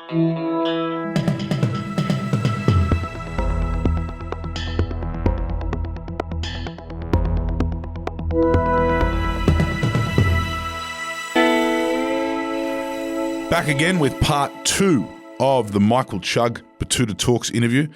Back again with part 2 of the Michael Chugg Batuta Talks interview.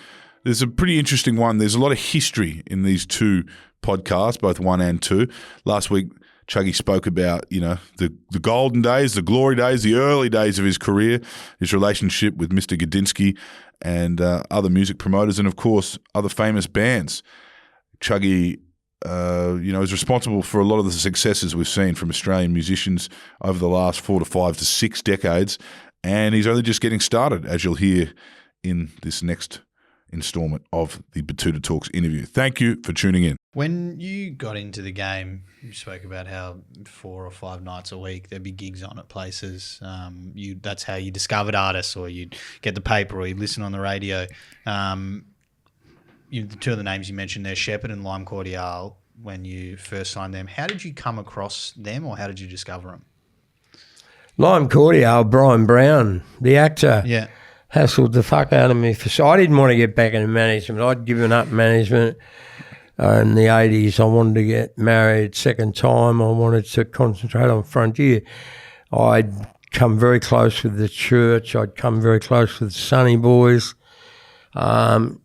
There's a pretty interesting one. There's a lot of history in these two podcasts, both 1 and 2. Last week, Chuggy spoke about, the golden days, the glory days, the early days of his career, his relationship with Mr. Gudinski and other music promoters, and of course, other famous bands. Chuggy is responsible for a lot of the successes we've seen from Australian musicians over the last 4 to 5 to 6 decades, and he's only just getting started, as you'll hear in this next installment of the Batuta Talks interview. Thank you for tuning in. When you got into the game, you spoke about how 4 or 5 nights a week there'd be gigs on at places. That's how you discovered artists, or you'd get the paper, or you'd listen on the radio. The 2 of the names you mentioned there, Shepherd and Lime Cordiale, when you first signed them, how did you come across them, or how did you discover them? Lime Cordiale, Brian Brown, the actor, hassled the fuck out of me. I didn't want to get back into management. I'd given up management in the 80s. I wanted to get married second time. I wanted to concentrate on Frontier. I'd come very close with the church. I'd come very close with the Sunny Boys. But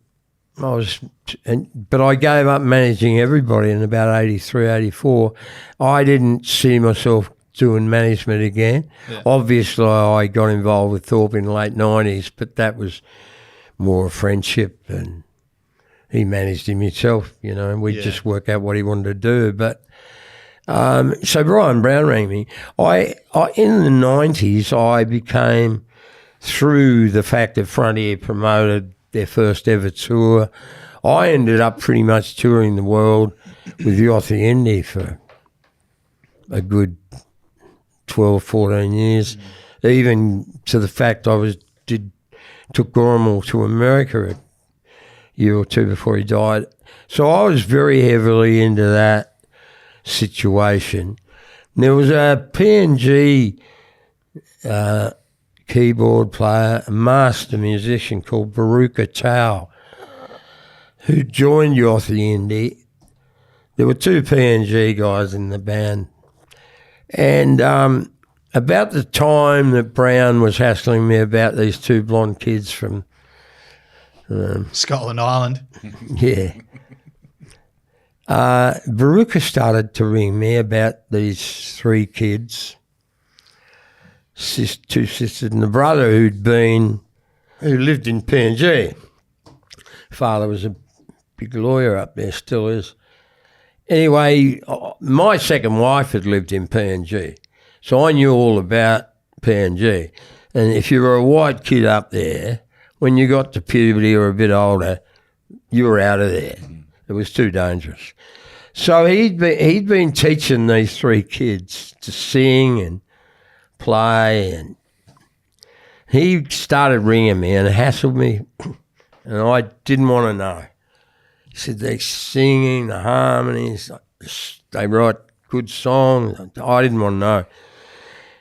I gave up managing everybody in about 83, 84. I didn't see myself doing management again. Yeah. Obviously, I got involved with Thorpe in the late 90s, but that was more a friendship, and he managed him himself, and we just worked out what he wanted to do. But so Brian Brown rang me. I in the 90s, I became, through the fact that Frontier promoted their first ever tour, I ended up pretty much touring the world with Yossi Indy for a good 12, 14 years, even to the fact I took Gormal to America a year or 2 before he died. So I was very heavily into that situation. And there was a PNG keyboard player, a master musician called Baruka Tao, who joined Yossi Indy. There were 2 PNG guys in the band. And about the time that Brown was hassling me about these 2 blonde kids from Scotland Island. Yeah. Baruka started to ring me about these 3 kids, 2 sisters and a brother who lived in PNG. Father was a big lawyer up there, still is. Anyway, my second wife had lived in PNG, so I knew all about PNG. And if you were a white kid up there, when you got to puberty or a bit older, you were out of there. It was too dangerous. So he'd been teaching these 3 kids to sing and play, and he started ringing me and hassled me, and I didn't want to know. He said they're singing, the harmonies, they write good songs. I didn't want to know.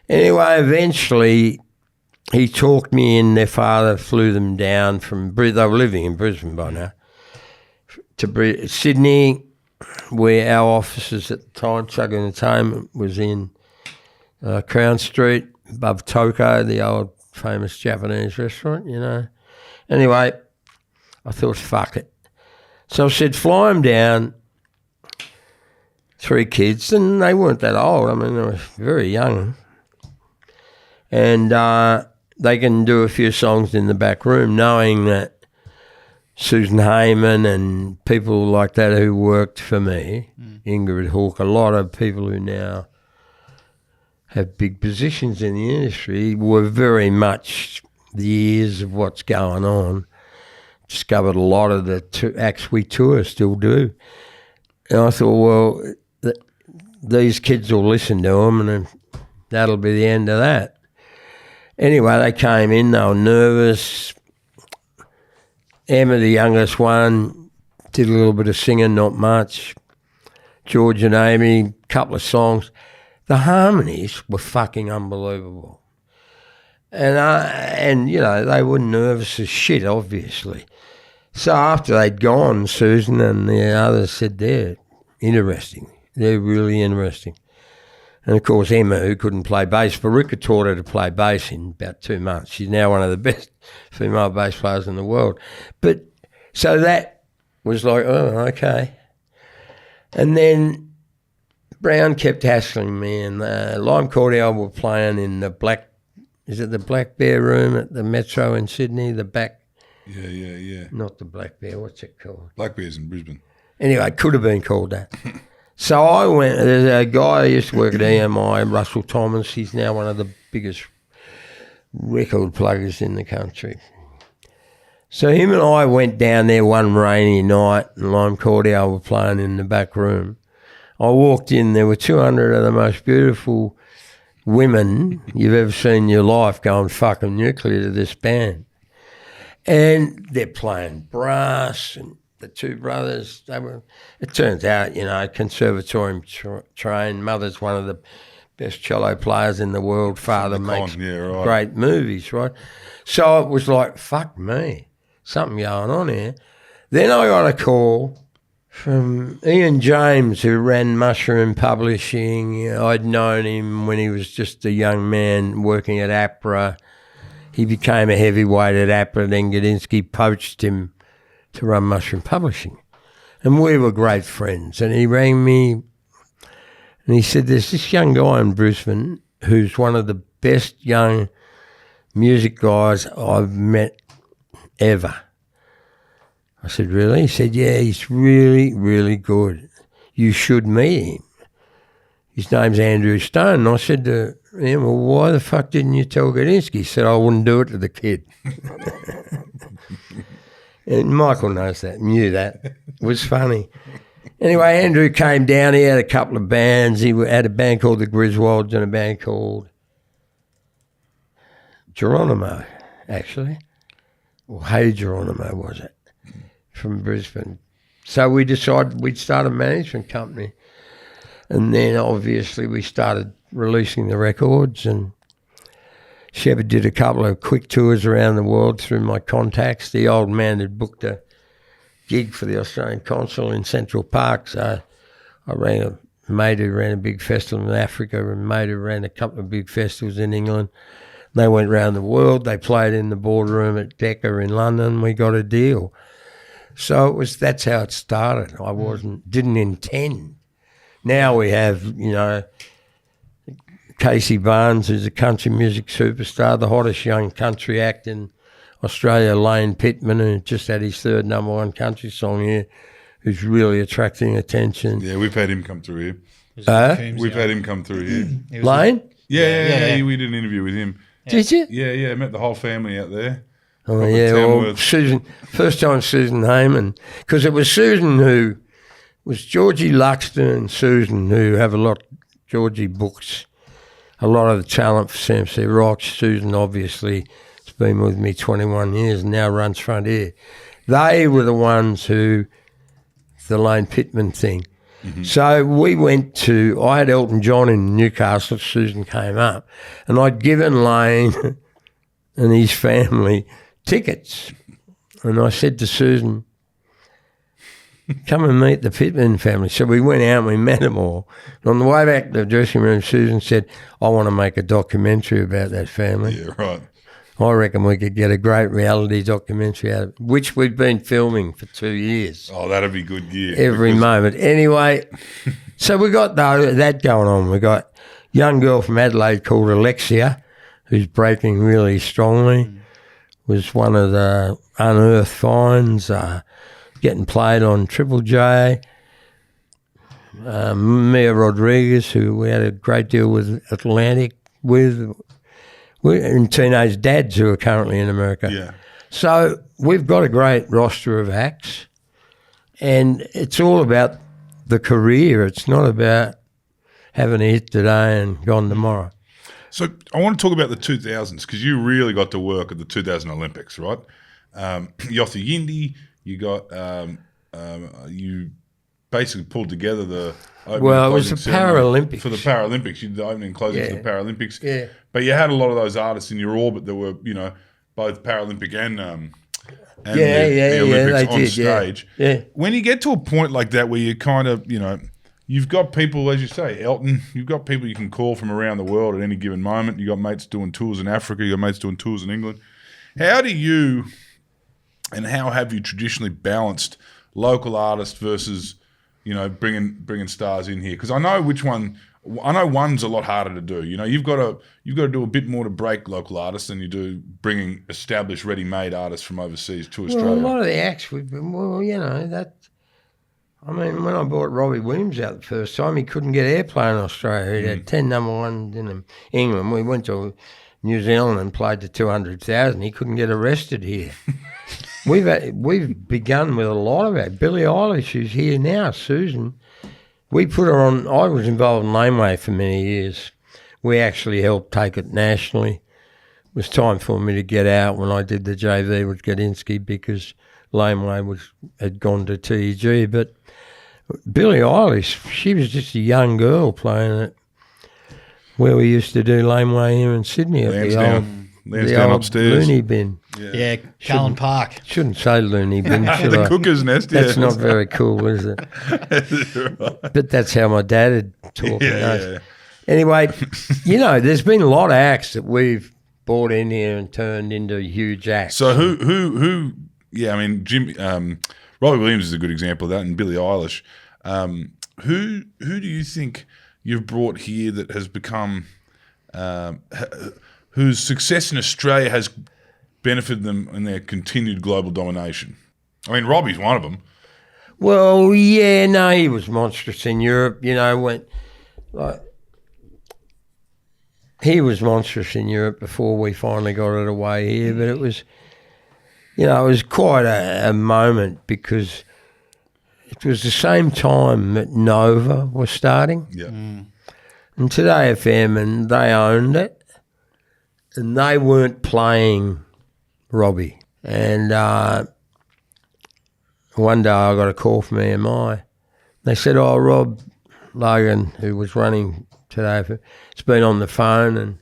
Anyway, eventually he talked me in. Their father flew them down from Brisbane. They were living in Brisbane by now, to Sydney, where our offices at the time, Chugg Entertainment, was in Crown Street, above Toko, the old famous Japanese restaurant, Anyway, I thought, fuck it. So I said, fly them down, 3 kids, and they weren't that old. I mean, they were very young. And they can do a few songs in the back room, knowing that Susan Heyman and people like that who worked for me, Ingrid Hawke, a lot of people who now have big positions in the industry, were very much the ears of what's going on. Discovered a lot of the acts we tour still do. And I thought, well, these kids will listen to them, and that'll be the end of that. Anyway, they came in, they were nervous. Emma, the youngest one, did a little bit of singing, not much. George and Amy, couple of songs. The harmonies were fucking unbelievable. And you know, they were nervous as shit, obviously. So after they'd gone, Susan and the others said, they're interesting. They're really interesting. And, of course, Emma, who couldn't play bass, Veruca taught her to play bass in about 2 months. She's now one of the best female bass players in the world. But so that was like, oh, okay. And then Brown kept hassling me, and Lime Cordial were playing in the Black Bear Room at the Metro in Sydney, the back. Yeah. Not the Black Bear, what's it called? Black Bears in Brisbane. Anyway, it could have been called that. So I went, there's a guy who used to work at EMI, Russell Thomas. He's now one of the biggest record pluggers in the country. So him and I went down there one rainy night, and Lime Cordial were playing in the back room. I walked in, there were 200 of the most beautiful women you've ever seen in your life going fucking nuclear to this band. And they're playing brass, and the two brothers, it turns out, you know, conservatorium trained. Mother's one of the best cello players in the world. Father makes great movies, right? So it was like, fuck me, something going on here. Then I got a call from Ian James, who ran Mushroom Publishing. I'd known him when he was just a young man working at APRA. He became a heavyweight at APRA, then Gadinsky poached him to run Mushroom Publishing. And we were great friends. And he rang me and he said, there's this young guy in Brisbane who's one of the best young music guys I've met ever. I said, really? He said, yeah, he's really, really good. You should meet him. His name's Andrew Stone. And I said to him, well, why the fuck didn't you tell Gadinsky? He said, I wouldn't do it to the kid. And Michael knows that, knew that. It was funny. Anyway, Andrew came down. He had a couple of bands. He had a band called the Griswolds and a band called Geronimo, actually. Or Hey Geronimo, was it? From Brisbane. So we decided we'd start a management company. And then obviously we started releasing the records, and Shepard did a couple of quick tours around the world through my contacts. The old man had booked a gig for the Australian Consul in Central Park, so I rang a mate who ran a big festival in Africa and a mate who ran a couple of big festivals in England. They went around the world. They played in the boardroom at Decca in London. We got a deal. So that's how it started. I didn't intend. Now we have, you know, Casey Barnes, who's a country music superstar, the hottest young country act in Australia, Lane Pittman, who just had his 3rd #1 country song here, who's really attracting attention. Yeah, we've had him come through here. We've had him come through here. Lane? Yeah, we did an interview with him. Yeah. Did you? Yeah, met the whole family out there. Oh, yeah, well, Susan, first time Susan Heyman, because it was Susan who was Georgie Luxton and Susan who have a lot, Georgie books a lot of the talent for CMC Rocks. Susan obviously has been with me 21 years and now runs Frontier. They were the ones who, the Lane Pittman thing. Mm-hmm. So we went I had Elton John in Newcastle, Susan came up, and I'd given Lane and his family tickets. And I said to Susan, come and meet the Pittman family. So we went out and we met them all. And on the way back to the dressing room, Susan said, I want to make a documentary about that family. Yeah, right. I reckon we could get a great reality documentary out of it, which we've been filming for 2 years. Oh, that'd be good gear. Every moment. Anyway, so we got that going on. We got a young girl from Adelaide called Alexia, who's breaking really strongly, was one of the unearthed finds, getting played on Triple J. Mia Rodriguez, who we had a great deal with Atlantic with, and Teenage Dads, who are currently in America. Yeah. So we've got a great roster of acts, and it's all about the career. It's not about having a hit today and gone tomorrow. So I want to talk about the 2000s, because you really got to work at the 2000 Olympics, right? Yothu Yindi, you got you basically pulled together the opening Well, and it was closing the ceremony Paralympics. for the Paralympics. You did the opening and closing for the Paralympics. Yeah. But you had a lot of those artists in your orbit that were, both Paralympic and the Olympics on stage. Yeah. When you get to a point like that where you kind of, you've got people, as you say, Elton, you've got people you can call from around the world at any given moment. You've got mates doing tours in Africa. You've got mates doing tours in England. How do you and how have you traditionally balanced local artists versus, bringing stars in here? Because I know one's a lot harder to do. You've got to do a bit more to break local artists than you do bringing established, ready-made artists from overseas to Australia. Well, a lot of the acts we've been, when I brought Robbie Williams out the first time, he couldn't get airplay in Australia. He had 10 number ones in England. We went to New Zealand and played to 200,000. He couldn't get arrested here. We've begun with a lot of that. Billie Eilish, who's here now, Susan, we put her on. I was involved in Laneway for many years. We actually helped take it nationally. It was time for me to get out when I did the JV with Gadinsky because Laneway had gone to TEG. But Billie Eilish, she was just a young girl playing it where we used to do Laneway here in Sydney at the old upstairs. loony bin. Yeah, Cullen Park. Shouldn't say loony bin, should The I? Cooker's Nest, yeah. That's not very cool, is it? But that's how my dad had talked. Yeah. Anyway, there's been a lot of acts that we've brought in here and turned into huge acts. So who? Yeah, I mean, Robbie Williams is a good example of that, and Billie Eilish. Who do you think you've brought here that has become, whose success in Australia has benefited them in their continued global domination? I mean, Robbie's one of them. Well, yeah, no, he was monstrous in Europe. He was monstrous in Europe before we finally got it away here. But it was, it was quite a moment because it was the same time that Nova was starting. Yeah. And Today FM, and they owned it. And they weren't playing Robbie. And one day I got a call from EMI. They said, Rob Logan, who was running Today FM, has been on the phone, and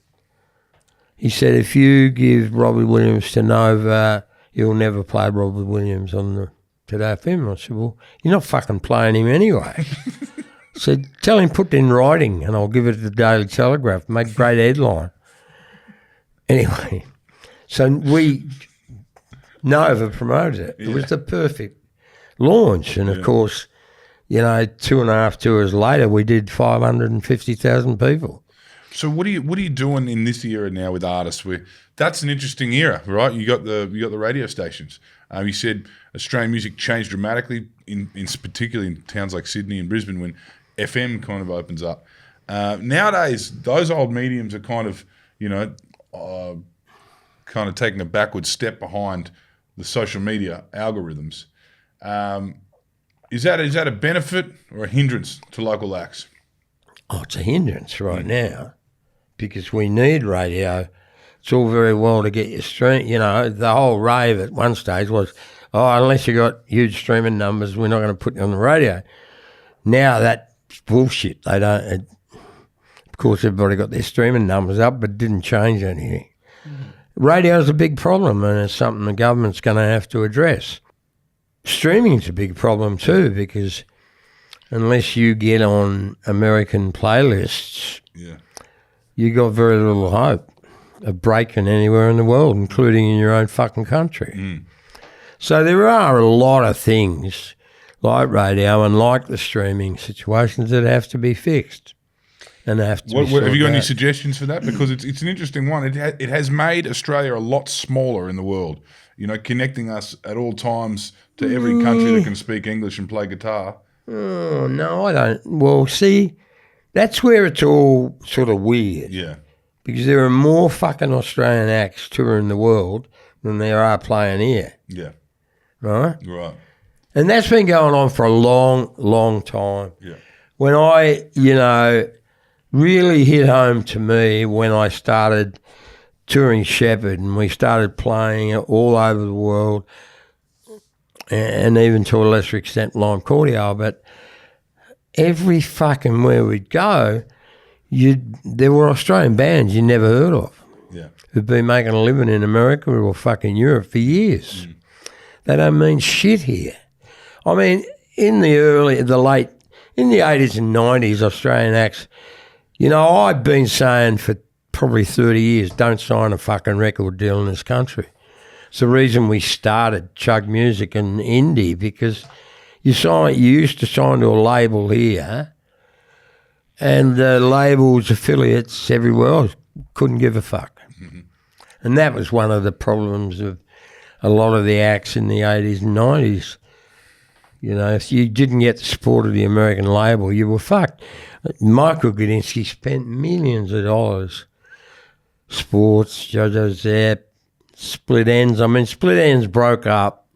he said, if you give Robbie Williams to Nova, you'll never play Robbie Williams on the Today FM. I said, well, you're not fucking playing him anyway. I said, tell him put it in writing and I'll give it to the Daily Telegraph, make a great headline. Anyway, so Nova promoted it. It was the perfect launch. And, of course, 2.5 tours later, we did 550,000 people. So what are you doing in this era now with artists? That's an interesting era, right? You got the radio stations. You said Australian music changed dramatically, particularly in towns like Sydney and Brisbane when FM kind of opens up. Nowadays, those old mediums are kind of taking a backward step behind the social media algorithms. Is that a benefit or a hindrance to local acts? Oh, it's a hindrance right now because we need radio. It's all very well to get your stream. The whole rave at one stage was, unless you got huge streaming numbers, we're not going to put you on the radio. Now that's bullshit. They don't. Of course, everybody got their streaming numbers up, but it didn't change anything. Radio's a big problem, and it's something the government's going to have to address. Streaming's a big problem too, because unless you get on American playlists, you got very little hope of breaking anywhere in the world, including in your own fucking country. So there are a lot of things like radio and like the streaming situations that have to be fixed. And they have to be have you got any out. suggestions for that? Because it's an interesting one. It has made Australia a lot smaller in the world, connecting us at all times to every country that can speak English and play guitar. Oh, no, I don't. Well, see, that's where it's all sort of weird. Yeah. Because there are more fucking Australian acts touring the world than there are playing here. Yeah. Right? Right. And that's been going on for a long, long time. Yeah. When I, really hit home to me when I started touring Shepherd and we started playing all over the world and even to a lesser extent Lime Cordiale. But every fucking where we'd go, there were Australian bands you never heard of. Yeah. Who've been making a living in America or fucking Europe for years. They don't mean shit here. I mean, in the 80s and 90s, Australian acts, I've been saying for probably 30 years, don't sign a fucking record deal in this country. It's the reason we started Chugg Music and indie, because you used to sign to a label here, and the labels, affiliates everywhere else couldn't give a fuck. And that was one of the problems of a lot of the acts in the 80s and 90s. If you didn't get the support of the American label, you were fucked. Michael Gudinski spent millions of dollars. Sports, JoJo Zapp, Split Ends. I mean, Split Ends broke up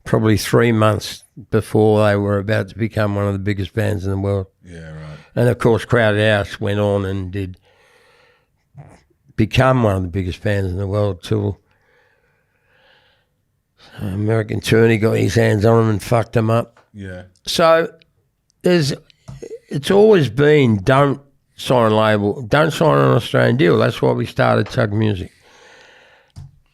probably 3 months before they were about to become one of the biggest bands in the world. Yeah, right. And, of course, Crowded House went on and did become one of the biggest bands in the world till American attorney got his hands on them and fucked them up. Yeah. So it's always been don't sign an Australian deal. That's why we started Chugg Music.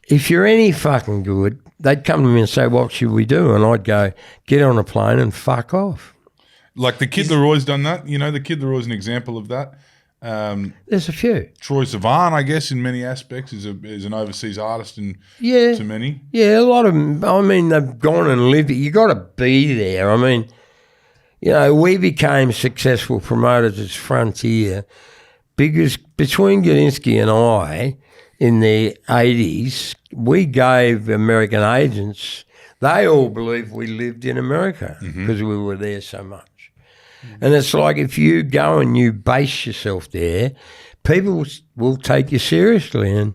If you're any fucking good, they'd come to me and say, what should we do? And I'd go, get on a plane and fuck off. Like the Kid Leroy's done that. The Kid Leroy's an example of that. There's a few. Troye Sivan, I guess, in many aspects, is an overseas artist to many. Yeah, a lot of them. I mean, they've gone and lived it. You got to be there. I mean, we became successful promoters as Frontier because between Gudinski and I in the 80s, we gave American agents, they all believed we lived in America because we were there so much. And it's like if you go and you base yourself there, people will take you seriously. And,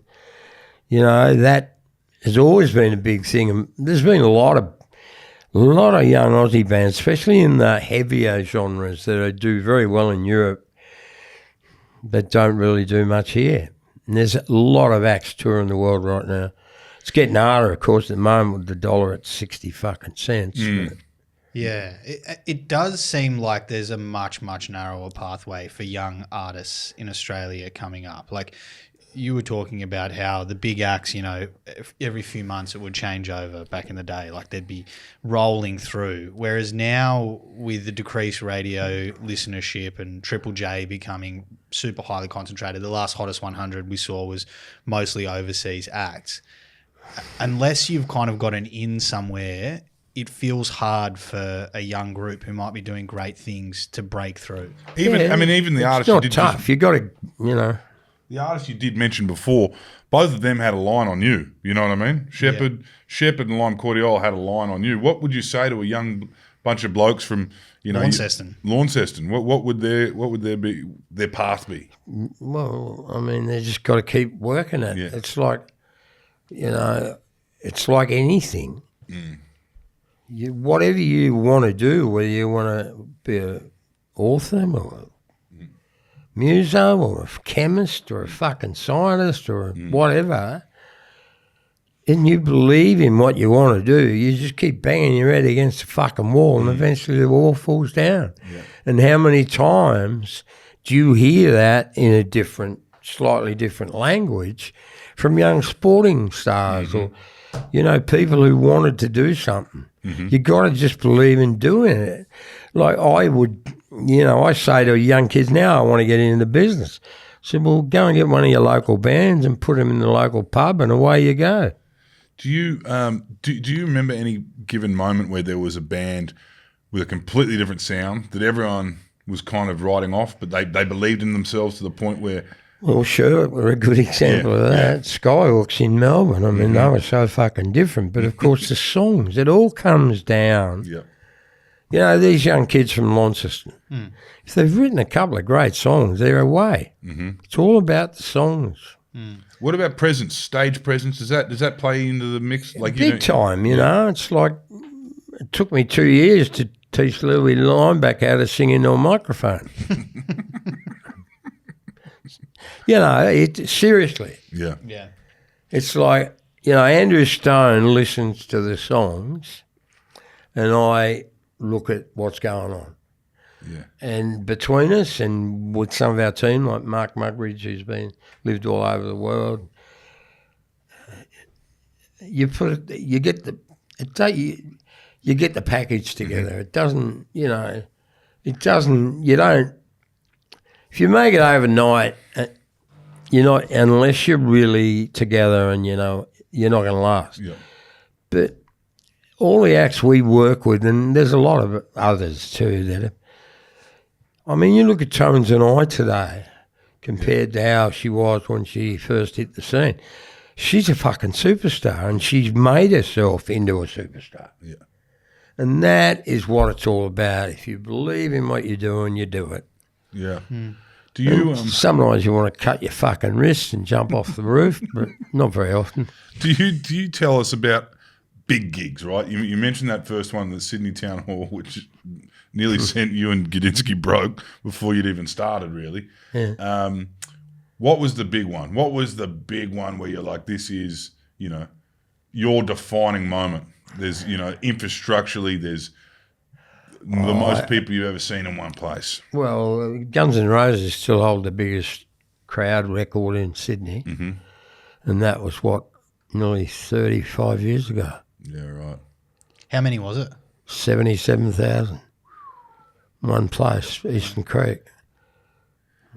that has always been a big thing. And there's been a lot of young Aussie bands, especially in the heavier genres that do very well in Europe, but don't really do much here. And there's a lot of acts touring the world right now. It's getting harder, of course, at the moment with the dollar at 60 fucking cents. Yeah, it does seem like there's a much, much narrower pathway for young artists in Australia coming up. Like you were talking about how the big acts, every few months it would change over back in the day. Like they'd be rolling through. Whereas now with the decreased radio listenership and Triple J becoming super highly concentrated, the last Hottest 100 we saw was mostly overseas acts. Unless you've kind of got an in somewhere, it feels hard for a young group who might be doing great things to break through. Even the artists it's not tough. You got to, the artists you did mention before, both of them had a line on you. You know what I mean? Shepherd and Lime Cordial had a line on you. What would you say to a young bunch of blokes from Launceston? What would their path be? Well, I mean, they just got to keep working it. Yeah. It's like, it's like anything. Whatever you want to do, whether you want to be an author or a muso or a chemist or a fucking scientist or whatever, and you believe in what you want to do, you just keep banging your head against the fucking wall and eventually the wall falls down. Yeah. And how many times do you hear that in a slightly different language from young sporting stars or, people who wanted to do something? You got to just believe in doing it. Like I would, I say to young kids now, I want to get into the business. I said, well, go and get one of your local bands and put them in the local pub and away you go. Do you do you remember any given moment where there was a band with a completely different sound that everyone was kind of writing off, but they believed in themselves to the point where... Well, sure, we're a good example of that. Yeah. Skyhawks in Melbourne. I mean, they were so fucking different. But, of course, the songs, it all comes down. Yeah. These young kids from Launceston, if they've written a couple of great songs, they're away. It's all about the songs. What about presence, stage presence? Does that play into the mix? Like big time, It's like it took me 2 years to teach Louis Lineback how to sing into a microphone. Seriously. Yeah. Yeah. It's like, Andrew Stone listens to the songs and I look at what's going on. Yeah. And between us and with some of our team, like Mark Mugridge, who's lived all over the world, you get the package together. It doesn't, you don't. If you make it overnight, you're not, unless you're really together and you're not going to last. Yeah. But all the acts we work with, and there's a lot of others too that are, I mean, you look at Tones and I today compared to how she was when she first hit the scene. She's a fucking superstar, and she's made herself into a superstar. Yeah. And that is what it's all about. If you believe in what you're doing, you do it. Yeah. Do you sometimes you want to cut your fucking wrists and jump off the roof, but not very often. do you tell us about big gigs, right? You mentioned that first one, the Sydney Town Hall, which nearly sent you and Gudinski broke before you'd even started, really. Yeah. What was the big one? What was the big one where you're like, this is, your defining moment? There's, infrastructurally, there's the most people you've ever seen in one place. Well, Guns N' Roses still hold the biggest crowd record in Sydney. Mm-hmm. And that was, nearly 35 years ago. Yeah, right. How many was it? 77,000. One place, Eastern Creek.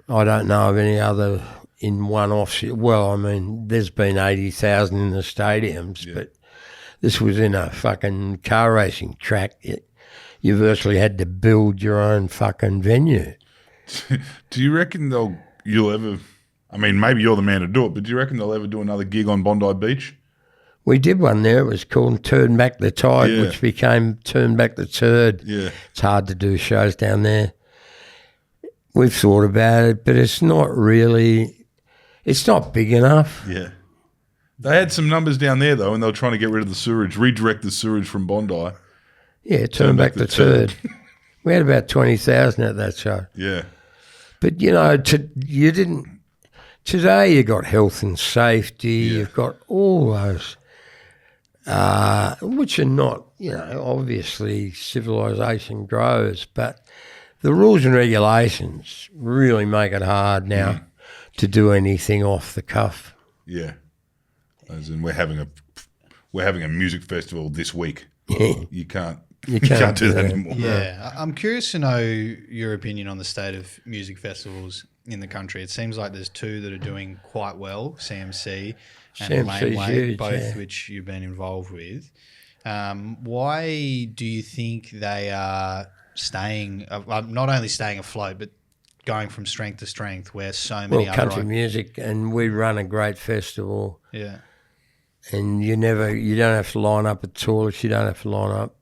I don't know of any other in one offset. Well, I mean, there's been 80,000 in the stadiums, but this was in a fucking car racing track. You virtually had to build your own fucking venue. Do you reckon you'll ever, I mean, maybe you're the man to do it, but do you reckon they'll ever do another gig on Bondi Beach? We did one there. It was called Turn Back the Tide, which became Turn Back the Turd. Yeah. It's hard to do shows down there. We've thought about it, but it's not big enough. Yeah. They had some numbers down there, though, and they were trying to get rid of the sewerage, redirect the sewerage from Bondi. Yeah, Turn Back the Turd. We had about 20,000 at that show. Yeah. But, today you got health and safety, you've got all those, which are not, obviously civilization grows, but the rules and regulations really make it hard now to do anything off the cuff. Yeah. As in, we're having a music festival this week. You can't do that anymore. Yeah. I'm curious to know your opinion on the state of music festivals in the country. It seems like there's two that are doing quite well, CMC and Laneway, both which you've been involved with. Why do you think they are not only staying afloat, but going from strength to strength where so many other... country music, and we run a great festival. Yeah. And you don't have to line up at toilets, you don't have to line up.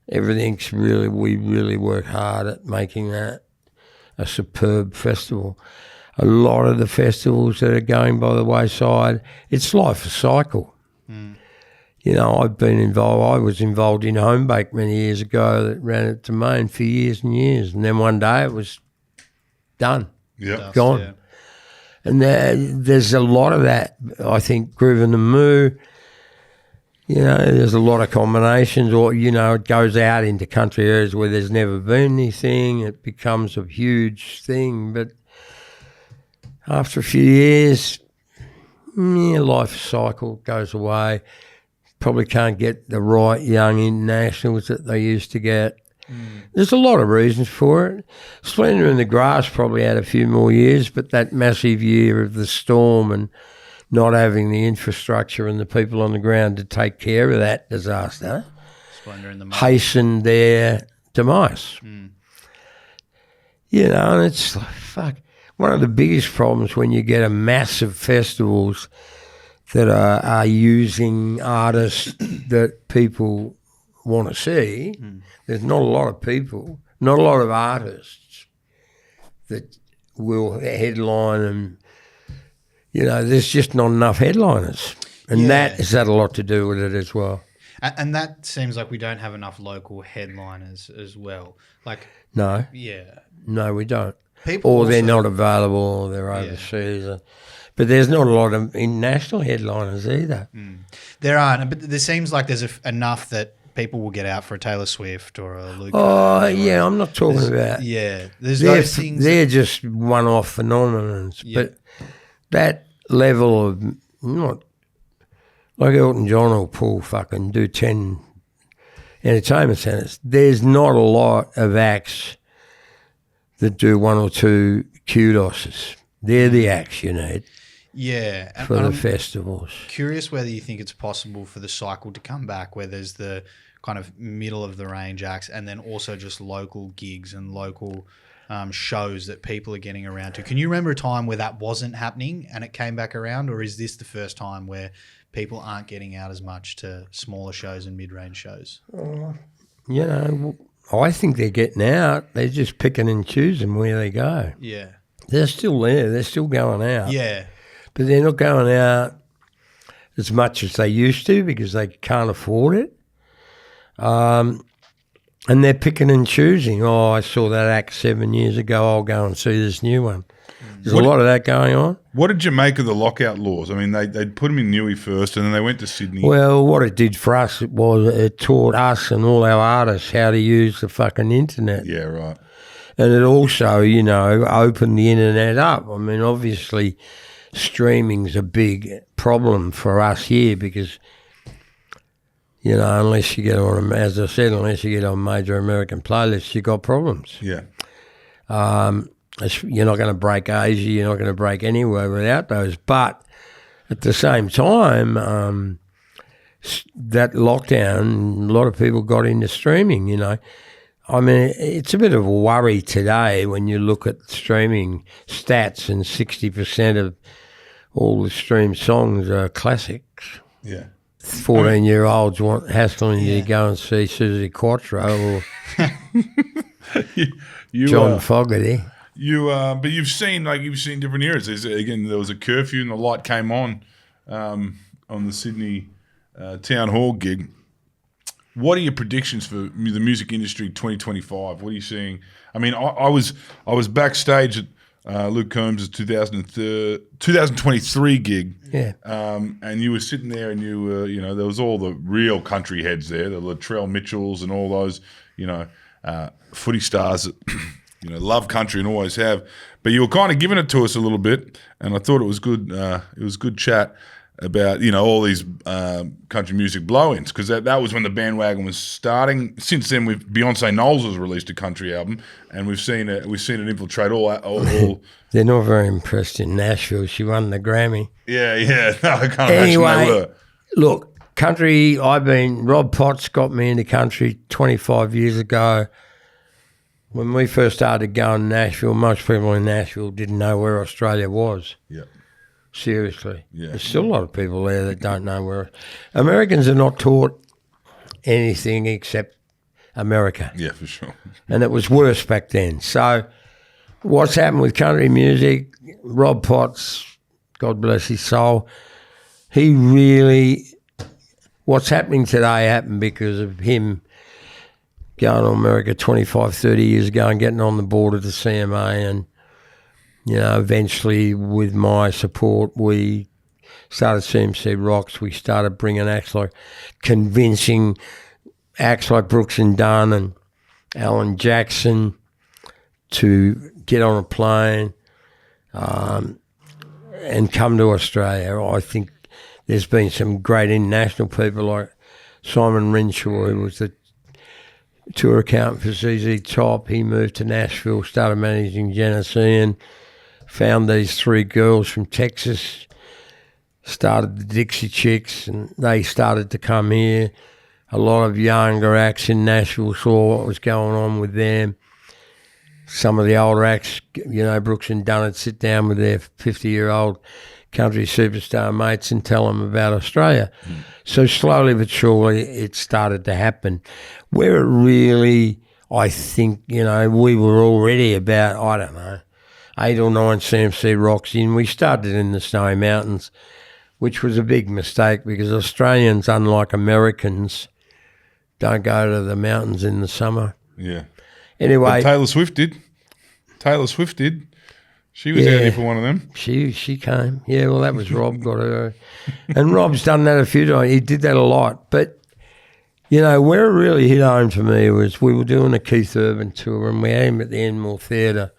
Everything's we really work hard at making that a superb festival. A lot of the festivals that are going by the wayside, it's life a cycle. I've been involved. I was involved in Home Bake many years ago that ran at Domain for years and years. And then one day it was done. Yeah. Gone. Yeah. And there's a lot of that. I think Groove and the Moo, there's a lot of combinations, or, it goes out into country areas where there's never been anything. It becomes a huge thing. But after a few years, life cycle goes away. Probably can't get the right young internationals that they used to get. There's a lot of reasons for it. Splendor in the Grass probably had a few more years, but that massive year of the storm and not having the infrastructure and the people on the ground to take care of that disaster Splendor in the hastened their demise. And it's like, fuck. One of the biggest problems when you get a massive festivals that are using artists that people want to see, there's not a lot of people, not a lot of artists that will headline, and there's just not enough headliners, and that has had a lot to do with it as well. And that seems like we don't have enough local headliners as well. No, we don't. They're not available, or they're overseas. But there's not a lot of international headliners either. There aren't, but there seems like there's enough that people will get out for a Taylor Swift or a Luke. Oh, yeah, I'm not talking about. Yeah, there's those things. They're just one-off phenomenons. Yeah. But that level of, not like Elton John will do 10 entertainment centres. There's not a lot of acts that do one or two kudoses. They're the acts you need Yeah, for and the I'm festivals. curious whether you think it's possible for the cycle to come back where there's the kind of middle of the range acts and then also just local gigs and local shows that people are getting around to. Can you remember a time where that wasn't happening and it came back around, or is this the first time where people aren't getting out as much to smaller shows and mid-range shows? You know, I think they're getting out. They're just picking and choosing where they go. Yeah. They're still there. They're still going out. Yeah. But they're not going out as much as they used to because they can't afford it. And they're picking and choosing. Oh, I saw that act 7 years ago. I'll go and see this new one. There's a lot of that going on. What did you make of the lockout laws? I mean, they'd put them in Newey first and then they went to Sydney. Well, what it did for us, it taught us and all our artists how to use the fucking internet. Yeah, right. And it also, you know, opened the internet up. I mean, obviously, streaming's a big problem for us here because, you know, unless you get on, as I said, unless you get on major American playlists, you got problems. Yeah. You're not going to break Asia, you're not going to break anywhere without those. But at the same time, that lockdown, a lot of people got into streaming, you know. I mean, it's a bit of a worry today when you look at streaming stats and 60% of all the streamed songs are classics. Yeah. 14-year-olds hassling you to go and see Susie Quattro or John Fogerty. But you've seen different eras. There was a curfew and the light came on the Sydney Town Hall gig. What are your predictions for the music industry 2025? What are you seeing? I mean, I was backstage at Luke Combs' 2023 gig. Yeah. And you were sitting there and you were, you know, there was all the real country heads there, the Latrell Mitchells and all those, you know, footy stars that, you know, love country and always have. But you were kind of giving it to us a little bit, and I thought it was good. It was good chat about, you know, all these country music blow-ins, because that was when the bandwagon was starting. Since then, Beyonce Knowles has released a country album, and we've seen it infiltrate all. They're not very impressed in Nashville. She won the Grammy. Yeah. No, I can't anyway, imagine they were. Look, country. Rob Potts got me into country 25 years ago. When we first started going to Nashville, most people in Nashville didn't know where Australia was. Yeah. Seriously. Yeah. There's still a lot of people there that don't know where. Americans are not taught anything except America. Yeah, for sure. And it was worse back then. So what's happened with country music, Rob Potts, God bless his soul, what's happening today happened because of him going to America 25, 30 years ago and getting on the board of the CMA, and, you know, eventually with my support we started CMC Rocks. We started bringing acts like, convincing acts like Brooks and Dunn and Alan Jackson to get on a plane and come to Australia. I think there's been some great international people like Simon Renshaw, who was the tour accountant for ZZ Top. He moved to Nashville, started managing Genesee, found these three girls from Texas, started the Dixie Chicks, and they started to come here. A lot of younger acts in Nashville saw what was going on with them. Some of the older acts, you know, Brooks and Dunn would sit down with their 50-year-old country superstar mates and tell them about Australia. So slowly but surely it started to happen. Where it really, I think, you know, we were already about, I don't know, 8 or 9 CMC Rocks in. We started in the Snowy Mountains, which was a big mistake because Australians, unlike Americans, don't go to the mountains in the summer. Yeah. Anyway. But Taylor Swift did. She was out here for one of them. She came. Yeah, well, that was Rob got her. And Rob's done that a few times. He did that a lot. But You know, where it really hit home to me was we were doing a Keith Urban tour and we had him at the Enmore Theatre.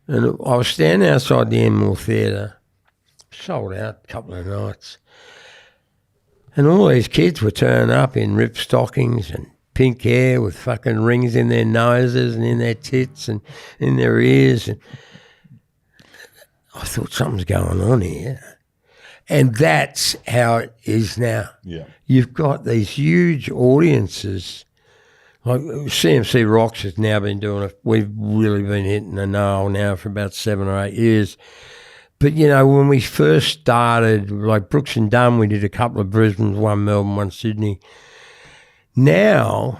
And I was standing outside the Enmore Theatre, sold out a couple of nights. And all these kids were turning up in ripped stockings and pink hair with fucking rings in their noses and in their tits and in their ears. And I thought something's going on here. And that's how it is now. Yeah. You've got these huge audiences. Like CMC Rocks has now been doing it. We've really been hitting a nail now for about 7 or 8 years. But, you know, when we first started, like Brooks and Dunn, we did a couple of Brisbanes, one Melbourne, one Sydney. Now,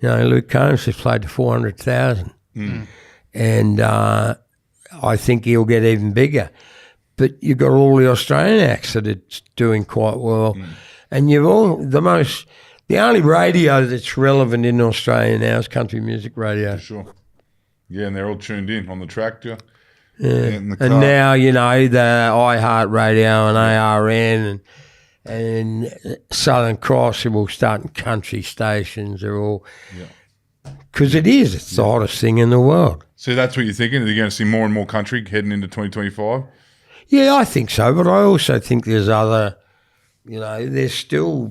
you know, Luke Combs has played to 400,000. And I think he'll get even bigger. But you've got all the Australian acts that it's doing quite well. And you've all, the only radio that's relevant in Australia now is country music radio. For sure. Yeah, and they're all tuned in on the tractor. Yeah. In the car. And now, you know, the iHeartRadio and ARN and Southern Cross are all starting country stations. They're all, because it's the hottest thing in the world. So that's what you're thinking? Are you going to see more and more country heading into 2025? Yeah, I think so. But I also think there's other, you know, there's still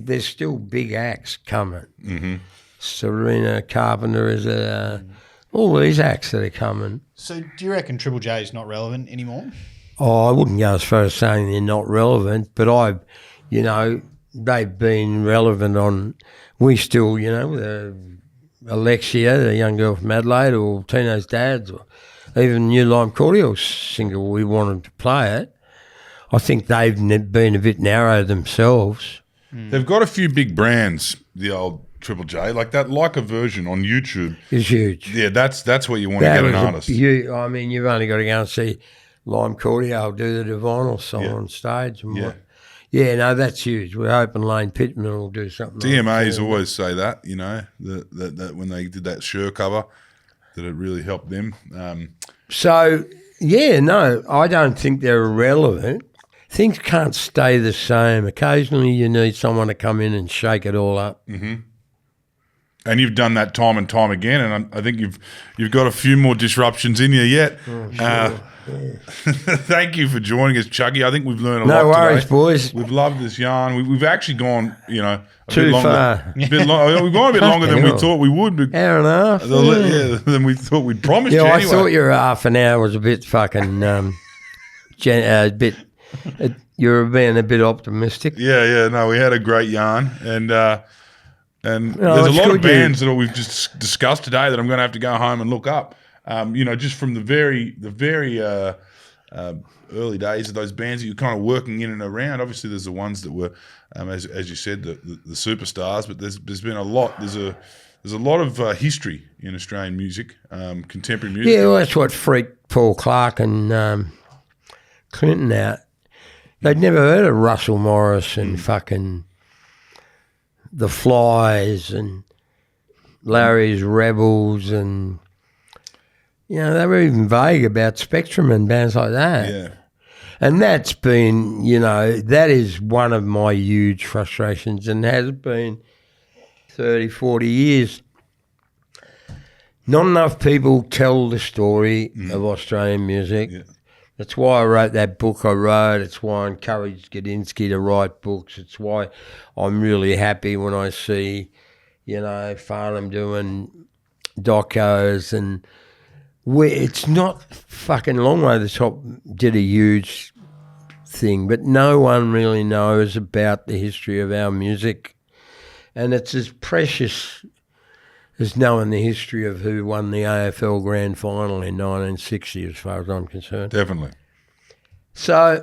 big acts coming. Mm-hmm. Serena Carpenter is all these acts that are coming. So do you reckon Triple J is not relevant anymore? Oh, I wouldn't go as far as saying they're not relevant, but you know, they've been relevant on, we still, you know, with Alexia, the young girl from Adelaide, or Tino's Dads, or even New Lime Cordial single, we wanted to play it. I think they've been a bit narrow themselves. They've got a few big brands, the old Triple J, like that Leica version on YouTube. It's huge. Yeah, that's where you want to get an artist. I mean, you've only got to go and see Lime Cordial do the Divinal song on stage. And yeah, no, that's huge. We're hoping Lane Pittman will do something. DMAs always say that, you know, that when they did that Sure cover, that it really helped them. So, yeah, no, I don't think they're irrelevant. Things can't stay the same. Occasionally you need someone to come in and shake it all up. Mm-hmm. And you've done that time and time again, and I think you've got a few more disruptions in you yet. Oh, sure. Thank you for joining us, Chuggy. I think we've learned a lot today. No worries, today. boys. We've loved this yarn. We've actually gone, you know, too far. We've gone a bit longer than we thought we would. Hour and a half. Yeah, than we thought we'd promised you. Yeah, anyway. I thought your half an hour was a bit fucking, you're being a bit optimistic. Yeah. No, we had a great yarn, and there's a it's lot of good bands that we've just discussed today that I'm going to have to go home and look up. You know, just from the very early days of those bands that you're kind of working in and around. Obviously, there's the ones that were, as you said, the superstars. But there's been a lot. There's a lot of history in Australian music, contemporary music. Yeah, well, that's what freaked Paul Clark and Clinton out. They'd never heard of Russell Morris and fucking The Flies and Larry's Rebels, and you know, they were even vague about Spectrum and bands like that. Yeah. And that's been, you know, that is one of my huge frustrations, and has been 30, 40 years. Not enough people tell the story of Australian music. Yeah. That's why I wrote that book I wrote. It's why I encouraged Gadinsky to write books. It's why I'm really happy when I see, you know, Farnham doing docos, and it's not fucking Long Way to the Top did a huge thing, but no one really knows about the history of our music. And it's as precious as knowing the history of who won the AFL Grand Final in 1960, as far as I'm concerned. Definitely. So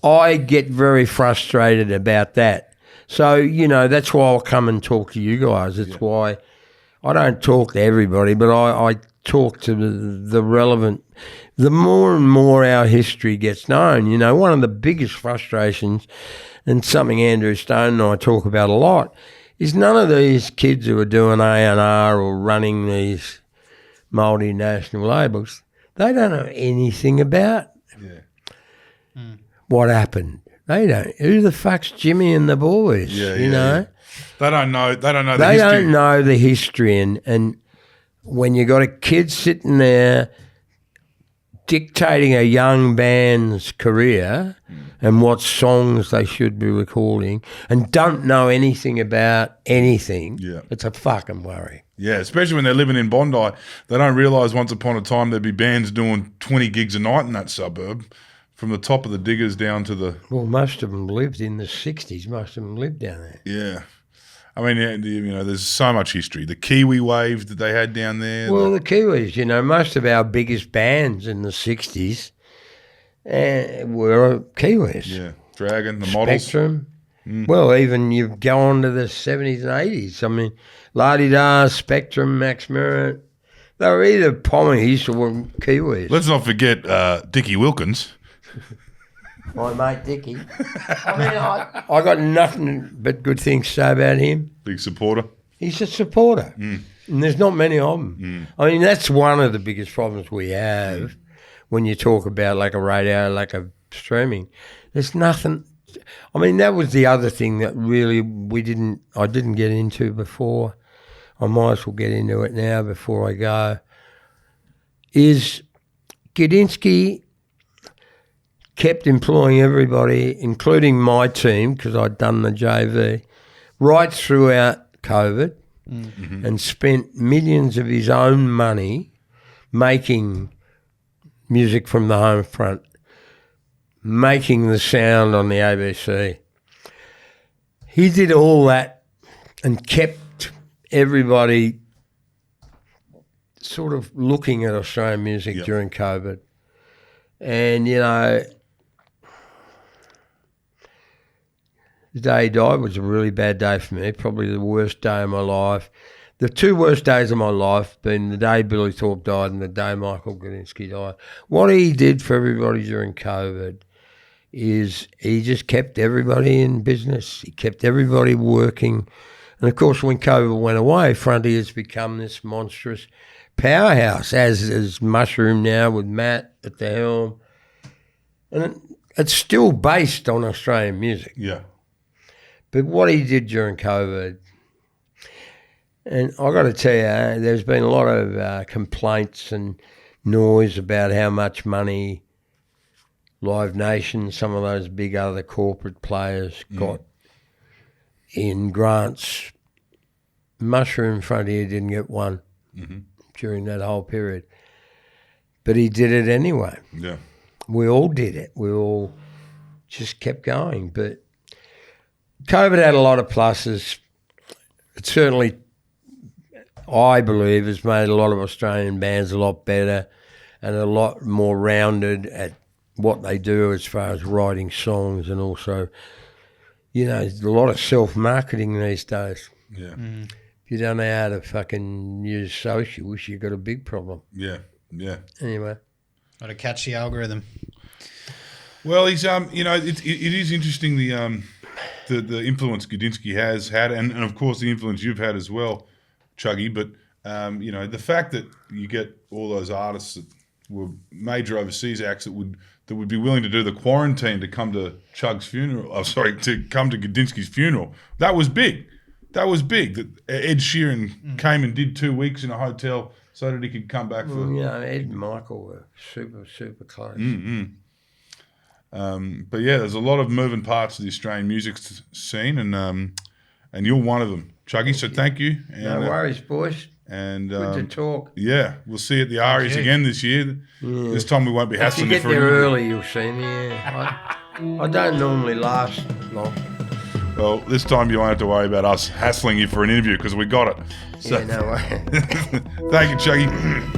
I get very frustrated about that. So, you know, that's why I'll come and talk to you guys. It's why I don't talk to everybody, but I talk to the relevant. The more and more our history gets known, you know, one of the biggest frustrations, and something Andrew Stone and I talk about a lot, is none of these kids who are doing A&R or running these multinational labels, they don't know anything about what happened. They don't. Who the fuck's Jimmy and the boys? You know? They don't know. They don't know the They history. don't know the history. And when you got a kid sitting there dictating a young band's career and what songs they should be recording and don't know anything about anything, it's a fucking worry. Yeah, especially when they're living in Bondi. They don't realise once upon a time there'd be bands doing 20 gigs a night in that suburb, from the top of the Diggers down to the... Well, most of them lived in the 60s. Most of them lived down there. Yeah. I mean, you know, there's so much history. The Kiwi wave that they had down there. Well, the Kiwis, you know, most of our biggest bands in the 60s were Kiwis. Yeah, Dragon, the Models. Spectrum. Well, even you go on to the 70s and 80s. I mean, La-Di-Da, Spectrum, Max Merritt. They were either Pommies or Kiwis. Let's not forget Dickie Wilkins. My mate Dickie. I mean, I got nothing but good things to say about him. Big supporter. He's a supporter. And there's not many of them. I mean, that's one of the biggest problems we have when you talk about like a radio, like a streaming. There's nothing. I mean, that was the other thing that really I didn't get into before. I might as well get into it now before I go. Is Gudinski kept employing everybody, including my team, because I'd done the JV, right throughout COVID, and spent millions of his own money making music from the home front, making the sound on the ABC. He did all that and kept everybody sort of looking at Australian music during COVID. And, you know, the day he died was a really bad day for me, probably the worst day of my life. The two worst days of my life being the day Billy Thorpe died and the day Michael Gudinski died. What he did for everybody during COVID is he just kept everybody in business. He kept everybody working. And, of course, when COVID went away, Frontier has become this monstrous powerhouse, as is Mushroom now with Matt at the helm. And it's still based on Australian music. Yeah. But what he did during COVID, and I got to tell you, there's been a lot of complaints and noise about how much money Live Nation, some of those big other corporate players got in grants. Mushroom Frontier didn't get one during that whole period. But he did it anyway. Yeah. We all did it. We all just kept going. But COVID had a lot of pluses. It certainly, I believe, has made a lot of Australian bands a lot better and a lot more rounded at what they do as far as writing songs, and also, you know, there's a lot of self-marketing these days. Yeah. If you don't know how to fucking use socials, you've got a big problem. Yeah. Yeah. Anyway. Got to catch the algorithm. Well, he's you know, it is interesting the influence Gudinski has had, and of course the influence you've had as well, Chuggy. But you know, the fact that you get all those artists that were major overseas acts that would be willing to do the quarantine to come to Chugg's funeral. To come to Gudinski's funeral. That was big. That was big. That Ed Sheeran came and did 2 weeks in a hotel so that he could come back for. Well, you know, Ed and Michael were super, super close. But yeah, there's a lot of moving parts of the Australian music scene, and you're one of them, Chuggy. So thank you. And, No worries, boys. And Good to talk. Yeah, we'll see you at the Arias again this year. Yeah. This time we won't be If you hassling you get for there it. early, you'll see me. Yeah. I don't normally last long. Well, this time you won't have to worry about us hassling you for an interview because we got it. So, Yeah, no way. thank you, Chuggy.